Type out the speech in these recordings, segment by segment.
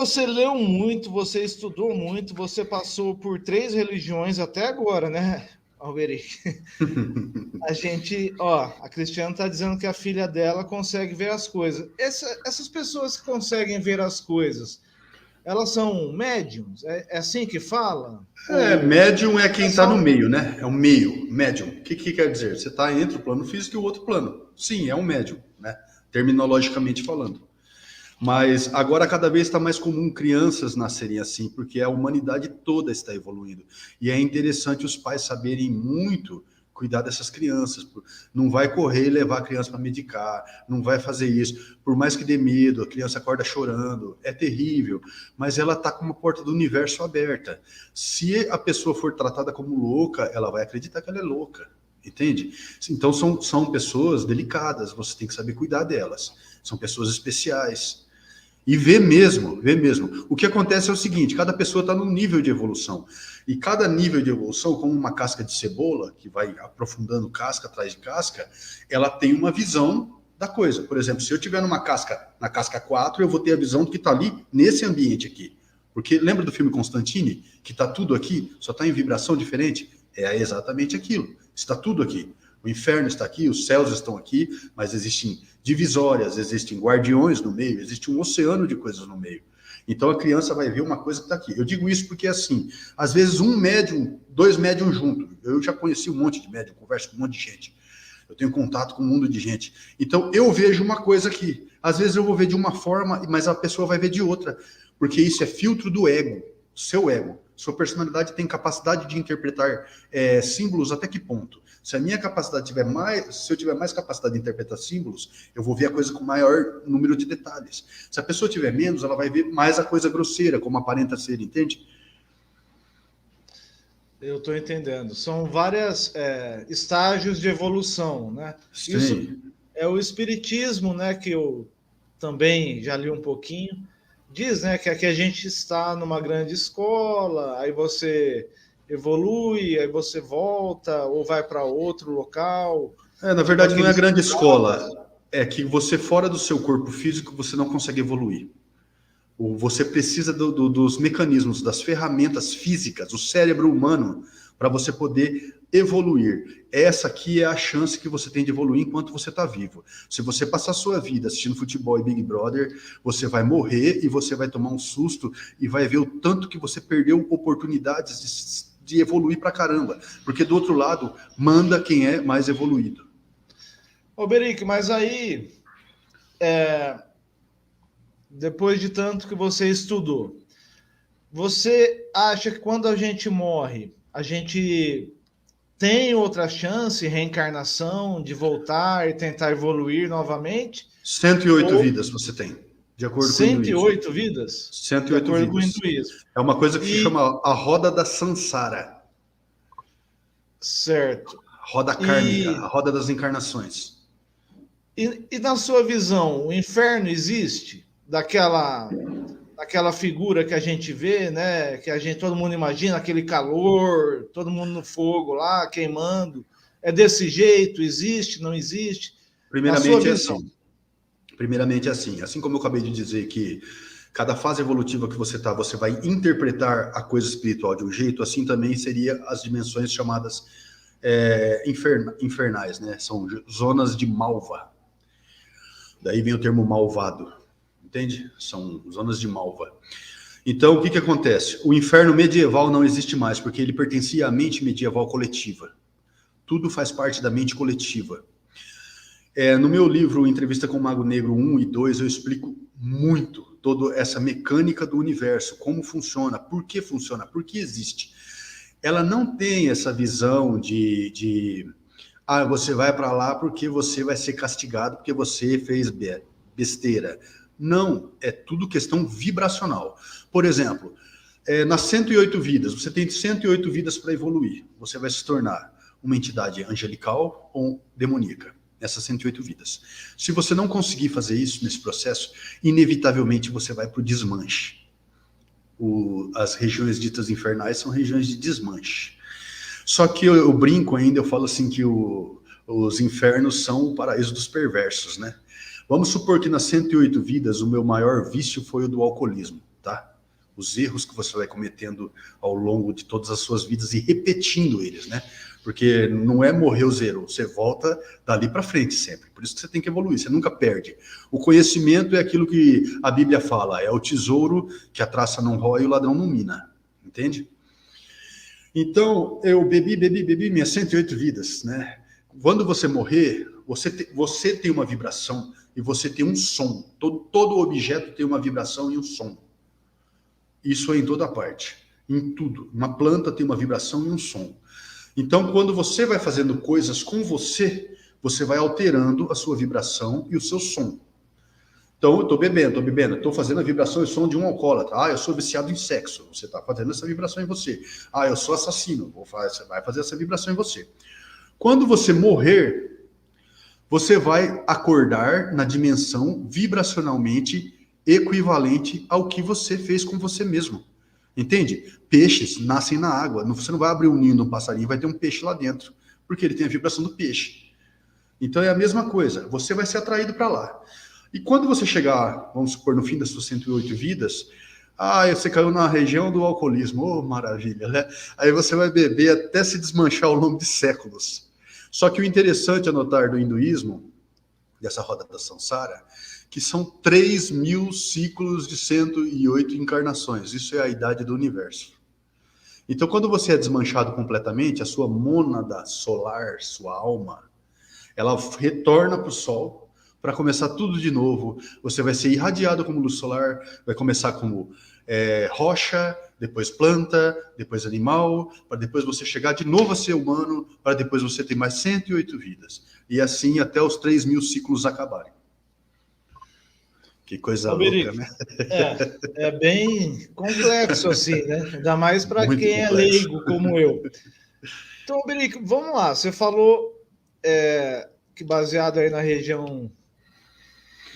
Você leu muito, você estudou muito, você passou por 3 religiões até agora, né, Alberic? A Cristiane está dizendo que a filha dela consegue ver as coisas. Essas pessoas que conseguem ver as coisas, elas são médiums? É assim que fala? Ou Médium é quem é está só no um... meio, né? É o meio, médium. O que quer dizer? Você está entre o plano físico e o outro plano. Sim, é um médium, né? Terminologicamente falando. Mas agora cada vez está mais comum crianças nascerem assim, porque a humanidade toda está evoluindo. E é interessante os pais saberem muito cuidar dessas crianças. Não vai correr e levar a criança para medicar, não vai fazer isso. Por mais que dê medo, a criança acorda chorando, é terrível, mas ela está com uma porta do universo aberta. Se a pessoa for tratada como louca, ela vai acreditar que ela é louca. Entende? Então são pessoas delicadas, você tem que saber cuidar delas. São pessoas especiais. E ver mesmo, ver mesmo. O que acontece é o seguinte: cada pessoa está num nível de evolução. E cada nível de evolução, como uma casca de cebola, que vai aprofundando casca atrás de casca, ela tem uma visão da coisa. Por exemplo, se eu estiver na casca 4, eu vou ter a visão do que está ali nesse ambiente aqui. Porque lembra do filme Constantine? Que está tudo aqui, só está em vibração diferente? É exatamente aquilo. Está tudo aqui. O inferno está aqui, os céus estão aqui, mas existem divisórias, existem guardiões no meio, existe um oceano de coisas no meio. Então a criança vai ver uma coisa que está aqui. Eu digo isso porque, assim, às vezes um médium, 2 médiums juntos. Eu já conheci um monte de médium, converso com um monte de gente. Eu tenho contato com um mundo de gente. Então eu vejo uma coisa aqui. Às vezes eu vou ver de uma forma, mas a pessoa vai ver de outra. Porque isso é filtro do ego, seu ego. Sua personalidade tem capacidade de interpretar símbolos até que ponto? Se a minha capacidade tiver mais, se eu tiver mais capacidade de interpretar símbolos, eu vou ver a coisa com maior número de detalhes. Se a pessoa tiver menos, ela vai ver mais a coisa grosseira, como aparenta ser, entende? Eu estou entendendo. São vários estágios de evolução, né? Isso Sim. é o espiritismo, né? Que eu também já li um pouquinho. Diz, né, que aqui a gente está numa grande escola, aí você evolui, aí você volta ou vai para outro local, Na tipo verdade, não é a aqueles grande citados. escola. É que você, fora do seu corpo físico, você não consegue evoluir. Você precisa dos mecanismos, das ferramentas físicas, o cérebro humano, para você poder evoluir. Essa aqui é a chance que você tem de evoluir enquanto você está vivo. Se você passar a sua vida assistindo futebol e Big Brother, você vai morrer e você vai tomar um susto e vai ver o tanto que você perdeu oportunidades de evoluir pra caramba. Porque do outro lado, manda quem é mais evoluído. Ô, Beric, mas aí, depois de tanto que você estudou, você acha que quando a gente morre, a gente tem outra chance, reencarnação, de voltar e tentar evoluir novamente? 108 Ou vidas você tem, de acordo com o cento e hinduísmo. oito vidas? De 108 acordo com o vidas. hinduísmo. É uma coisa que se E, chama a roda da Sansara, certo. a roda kármica, a E, roda das encarnações. e na sua visão, o inferno existe? Daquela figura que a gente vê, né? Que todo mundo imagina, aquele calor, todo mundo no fogo lá, queimando. É desse jeito? Existe? Não existe? Na sua Primeiramente é visão. assim. Primeiramente é assim. Assim como eu acabei de dizer que cada fase evolutiva que você está, você vai interpretar a coisa espiritual de um jeito, assim também seria as dimensões chamadas infernais, né? São zonas de malva. Daí vem o termo malvado, entende? São zonas de malva. Então, o que acontece? O inferno medieval não existe mais, porque ele pertencia à mente medieval coletiva. Tudo faz parte da mente coletiva. No meu livro Entrevista com o Mago Negro 1 e 2, eu explico muito toda essa mecânica do universo, como funciona, por que existe. Ela não tem essa visão de você vai para lá porque você vai ser castigado porque você fez besteira. Não, é tudo questão vibracional. Por exemplo, nas 108 vidas, você tem 108 vidas para evoluir. Você vai se tornar uma entidade angelical ou demoníaca, nessas 108 vidas. Se você não conseguir fazer isso nesse processo, inevitavelmente você vai para o desmanche. As regiões ditas infernais são regiões de desmanche. Só que eu brinco ainda, eu falo assim que os infernos são o paraíso dos perversos, né? Vamos supor que nas 108 vidas o meu maior vício foi o do alcoolismo. tá? Os erros que você vai cometendo ao longo de todas as suas vidas e repetindo eles, né? Porque não é morrer o zero, você volta dali para frente sempre. Por isso que você tem que evoluir, você nunca perde. O conhecimento é aquilo que a Bíblia fala, é o tesouro que a traça não rói e o ladrão não mina, entende? Então, eu bebi minhas 108 vidas, né? Quando você morrer, você tem uma vibração e você tem um som. Todo objeto tem uma vibração e um som. Isso é em toda parte, em tudo. Uma planta tem uma vibração e um som. Então, quando você vai fazendo coisas com você, você vai alterando a sua vibração e o seu som. Então, eu estou bebendo, estou fazendo a vibração e o som de um alcoólatra. Ah, eu sou viciado em sexo. Você está fazendo essa vibração em você. Ah, eu sou assassino. Você vai fazer essa vibração em você. Quando você morrer, você vai acordar na dimensão vibracionalmente equivalente ao que você fez com você mesmo. Entende? Peixes nascem na água. Você não vai abrir um ninho de um passarinho e vai ter um peixe lá dentro, porque ele tem a vibração do peixe. Então é a mesma coisa. Você vai ser atraído para lá. E quando você chegar, vamos supor, no fim das suas 108 vidas, você caiu na região do alcoolismo. Oh, maravilha, né? Aí você vai beber até se desmanchar ao longo de séculos. Só que o interessante a notar do hinduísmo, dessa roda da Samsara, que são 3.000 ciclos de 108 encarnações. Isso é a idade do universo. Então, quando você é desmanchado completamente, a sua mônada solar, sua alma, ela retorna para o Sol para começar tudo de novo. Você vai ser irradiado como luz solar, vai começar como rocha, depois planta, depois animal, para depois você chegar de novo a ser humano, para depois você ter mais 108 vidas. E assim até os 3.000 ciclos acabarem. Que coisa louca, né? É bem complexo assim, né? Ainda mais para quem complexo. É leigo como eu. Então, Berico, vamos lá. Você falou que baseado aí na região,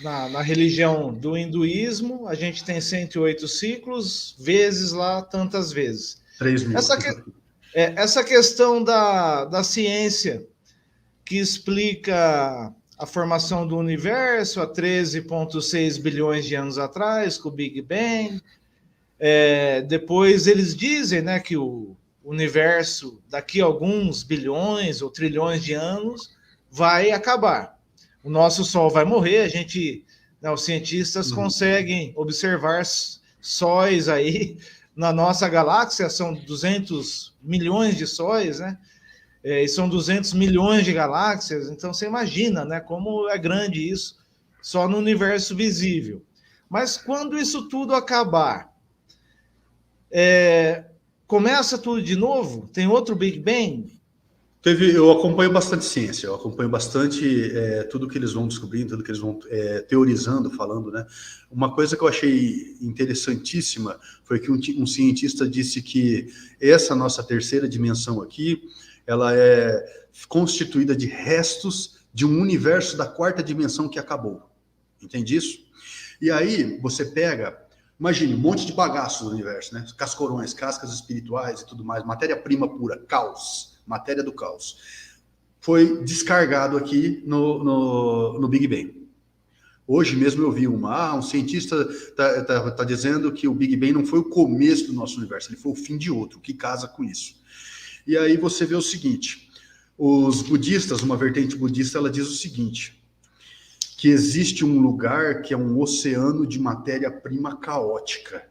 na religião do hinduísmo, a gente tem 108 ciclos, vezes lá, tantas vezes. 3.000. Essa questão da ciência que explica a formação do universo há 13,6 bilhões de anos atrás, com o Big Bang. Depois eles dizem, né, que o universo, daqui a alguns bilhões ou trilhões de anos, vai acabar. O nosso Sol vai morrer, os cientistas conseguem observar sóis aí na nossa galáxia, são 200 milhões de sóis, né? E são 200 milhões de galáxias, então você imagina, né, como é grande isso, só no universo visível. Mas quando isso tudo acabar, começa tudo de novo? Tem outro Big Bang? Eu acompanho bastante ciência, eu acompanho bastante tudo que eles vão descobrindo, tudo que eles vão teorizando, falando, né? Uma coisa que eu achei interessantíssima foi que um cientista disse que essa nossa terceira dimensão aqui, ela é constituída de restos de um universo da quarta dimensão que acabou. Entende isso? E aí você pega, imagine, um monte de bagaços do universo, né? Cascorões, cascas espirituais e tudo mais, matéria-prima pura, caos, matéria do caos. Foi descargado aqui no Big Bang. Hoje mesmo eu vi um cientista tá dizendo que o Big Bang não foi o começo do nosso universo, ele foi o fim de outro, que casa com isso. E aí você vê o seguinte, os budistas, uma vertente budista, ela diz o seguinte, que existe um lugar que é um oceano de matéria-prima caótica.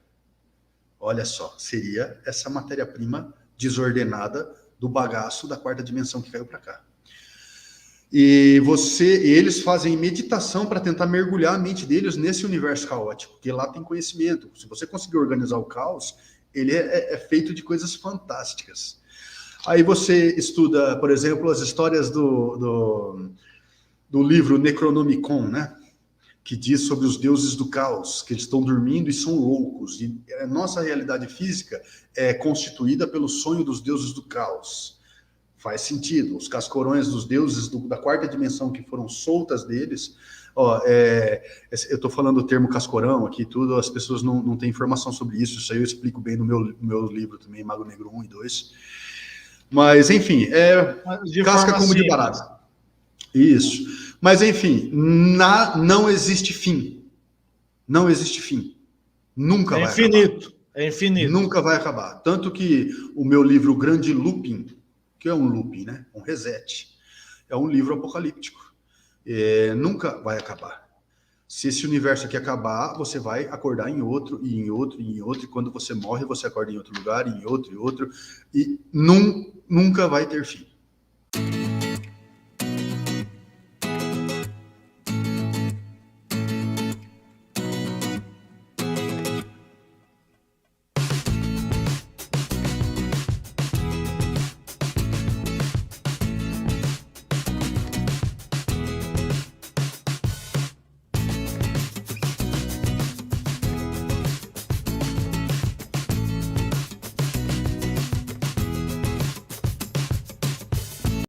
Olha só, seria essa matéria-prima desordenada do bagaço da quarta dimensão que caiu para cá. E eles fazem meditação para tentar mergulhar a mente deles nesse universo caótico, porque lá tem conhecimento. Se você conseguir organizar o caos, ele é feito de coisas fantásticas. Aí você estuda, por exemplo, as histórias do livro Necronomicon, né? Que diz sobre os deuses do caos, que eles estão dormindo e são loucos. E a nossa realidade física é constituída pelo sonho dos deuses do caos. Faz sentido. Os cascorões dos deuses da quarta dimensão que foram soltas deles. Eu estou falando o termo cascorão aqui, tudo, as pessoas não têm informação sobre isso. Isso aí eu explico bem no meu livro também, Mago Negro 1 e 2. Mas, enfim, casca como de barata. Isso. Mas, enfim, não existe fim. Não existe fim. Nunca É vai infinito. acabar. É infinito. Nunca vai acabar. Tanto que o meu livro Grande Looping, que é um looping, né? Um reset, é um livro apocalíptico. Nunca vai acabar. Se esse universo aqui acabar, você vai acordar em outro, e em outro, e em outro, e quando você morre, você acorda em outro lugar, e em outro, e nunca vai ter fim.